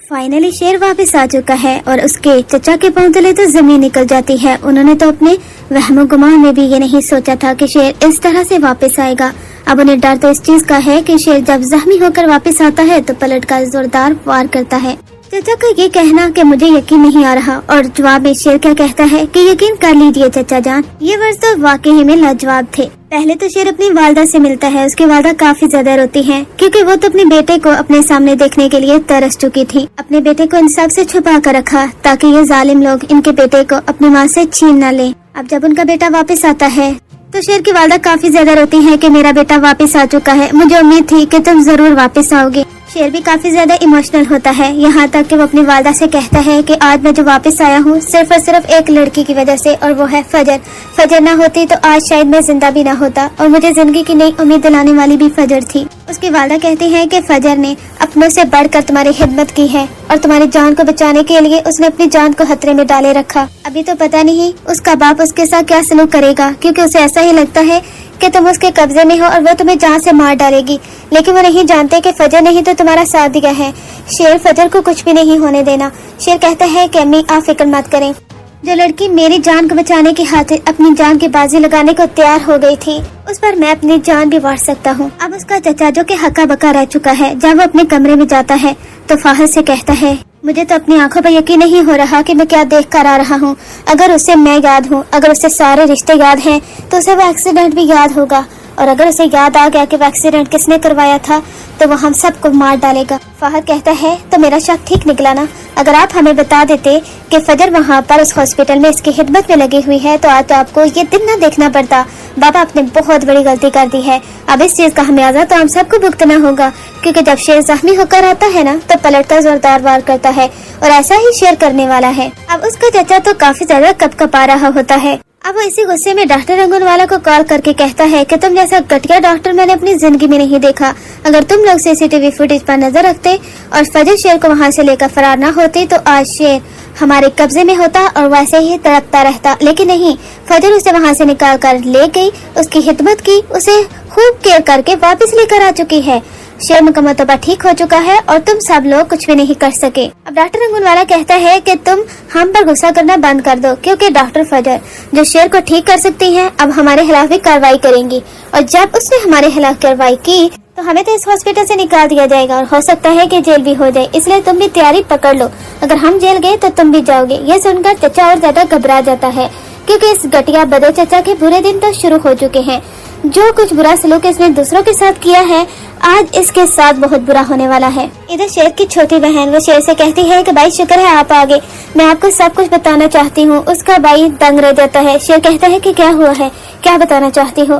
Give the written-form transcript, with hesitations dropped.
Finally شیر واپس آ چکا ہے اور اس کے چچا کے پاؤں تلے تو زمین نکل جاتی ہے۔ انہوں نے تو اپنے وہم و گمان میں بھی یہ نہیں سوچا تھا کہ شیر اس طرح سے واپس آئے گا۔ اب انہیں ڈر تو اس چیز کا ہے کہ شیر جب زخمی ہو کر واپس آتا ہے تو پلٹ کر زوردار وار کرتا ہے۔ چچا کا یہ کہنا کہ مجھے یقین نہیں آ رہا، اور جواب میں شیر کیا کہتا ہے کہ یقین کر لیجئے چچا جان۔ یہ ورڈز تو واقعی میں لاجواب تھے۔ پہلے تو شیر اپنی والدہ سے ملتا ہے۔ اس کی والدہ کافی زیادہ روتی ہیں کیونکہ وہ تو اپنے بیٹے کو اپنے سامنے دیکھنے کے لیے ترس چکی تھی۔ اپنے بیٹے کو ان سب سے چھپا کر رکھا تاکہ یہ ظالم لوگ ان کے بیٹے کو اپنی ماں سے چھین نہ لیں۔ اب جب ان کا بیٹا واپس آتا ہے تو شیر کی والدہ کافی زیادہ روتی ہیں کہ میرا بیٹا واپس آ چکا ہے، مجھے امید تھی کہ تم ضرور واپس آؤ گے۔ شیر بھی کافی زیادہ ایموشنل ہوتا ہے، یہاں تک کہ وہ اپنی والدہ سے کہتا ہے کہ آج میں جو واپس آیا ہوں صرف اور صرف ایک لڑکی کی وجہ سے، اور وہ ہے فجر۔ فجر نہ ہوتی تو آج شاید میں زندہ بھی نہ ہوتا، اور مجھے زندگی کی نئی امید دلانے والی بھی فجر تھی۔ اس کی والدہ کہتی ہے کہ فجر نے اپنوں سے بڑھ کر تمہاری خدمت کی ہے، اور تمہاری جان کو بچانے کے لیے اس نے اپنی جان کو خطرے میں ڈالے رکھا۔ ابھی تو پتہ نہیں اس کا باپ اس کے ساتھ کیا سلوک کرے گا، کیونکہ اسے ایسا ہی لگتا ہے کہ تم اس کے قبضے میں ہو اور وہ تمہیں جان سے مار ڈالے گی، لیکن وہ نہیں جانتے کہ فجر نہیں تو تمہارا ساتھ دیا ہے۔ شیر فجر کو کچھ بھی نہیں ہونے دینا۔ شیر کہتا ہے کہ امی آپ فکر مت کریں، جو لڑکی میری جان کو بچانے کی خاطر اپنی جان کی بازی لگانے کو تیار ہو گئی تھی، اس پر میں اپنی جان بھی وار سکتا ہوں۔ اب اس کا چچا جو کہ ہکا بکا رہ چکا ہے، جب وہ اپنے کمرے میں جاتا ہے تو فاہد سے کہتا ہے مجھے تو اپنی آنکھوں پر یقین نہیں ہو رہا کہ میں کیا دیکھ کر آ رہا ہوں۔ اگر اسے میں یاد ہوں، اگر اسے سارے رشتے یاد ہیں تو اسے وہ ایکسیڈنٹ بھی یاد ہوگا، اور اگر اسے یاد آ گیا کہ وہ ایکسیڈنٹ کس نے کروایا تھا تو وہ ہم سب کو مار ڈالے گا۔ فہد کہتا ہے تو میرا شک ٹھیک نکلا نا؟ اگر آپ ہمیں بتا دیتے کہ فجر وہاں پر اس ہاسپٹل میں اس کی خدمت میں لگی ہوئی ہے تو آج تو آپ کو یہ دن نہ دیکھنا پڑتا۔ بابا آپ نے بہت بڑی غلطی کر دی ہے، اب اس چیز کا خمیازہ تو ہم سب کو بھگتنا ہوگا، کیونکہ جب شیر زخمی ہو کر آتا ہے نا تو پلٹ کر زوردار وار کرتا ہے، اور ایسا ہی شیر کرنے والا ہے۔ اب اس کا چچا تو کافی زیادہ کپ کپا رہا ہوتا ہے۔ اب وہ اسی غصے میں ڈاکٹر رنگون والا کو کال کر کے کہتا ہے کہ تم جیسا گٹیا ڈاکٹر میں نے اپنی زندگی میں نہیں دیکھا۔ اگر تم لوگ CCTV فوٹیج پر نظر رکھتے اور فجر شیر کو وہاں سے لے کر فرار نہ ہوتی تو آج شیر ہمارے قبضے میں ہوتا اور ویسے ہی تڑپتا رہتا، لیکن نہیں، فجر اسے وہاں سے نکال کر لے گئی، اس کی خدمت کی، اسے خوب کیئر کر کے واپس لے کر آ چکی ہے۔ شیر مکمل طور پر ٹھیک ہو چکا ہے اور تم سب لوگ کچھ بھی نہیں کر سکے۔ اب ڈاکٹر رنگون والا کہتا ہے کہ تم ہم پر غصہ کرنا بند کر دو، کیونکہ ڈاکٹر فجر جو شیر کو ٹھیک کر سکتی ہیں اب ہمارے خلاف بھی کارروائی کریں گی، اور جب اس نے ہمارے خلاف کارروائی کی تو ہمیں تو اس ہاسپٹل سے نکال دیا جائے گا، اور ہو سکتا ہے کہ جیل بھی ہو جائے، اس لیے تم بھی تیاری پکڑ لو، اگر ہم جیل گئے تو تم بھی جاؤ گے۔ یہ سن کر چچا اور زیادہ گھبرا جاتا ہے، کیونکہ اس گٹیا بدے چچا کے برے دن تو شروع ہو چکے ہیں۔ جو کچھ برا سلوک اس نے دوسروں کے ساتھ کیا ہے آج اس کے ساتھ بہت برا ہونے والا ہے۔ ادھر شیر کی چھوٹی بہن وہ شیر سے کہتی ہے کہ بھائی شکر ہے آپ آگے، میں آپ کو سب کچھ بتانا چاہتی ہوں۔ اس کا بھائی دنگ رہ جاتا ہے۔ شیر کہتا ہے کہ کیا ہوا ہے، کیا بتانا چاہتی ہو؟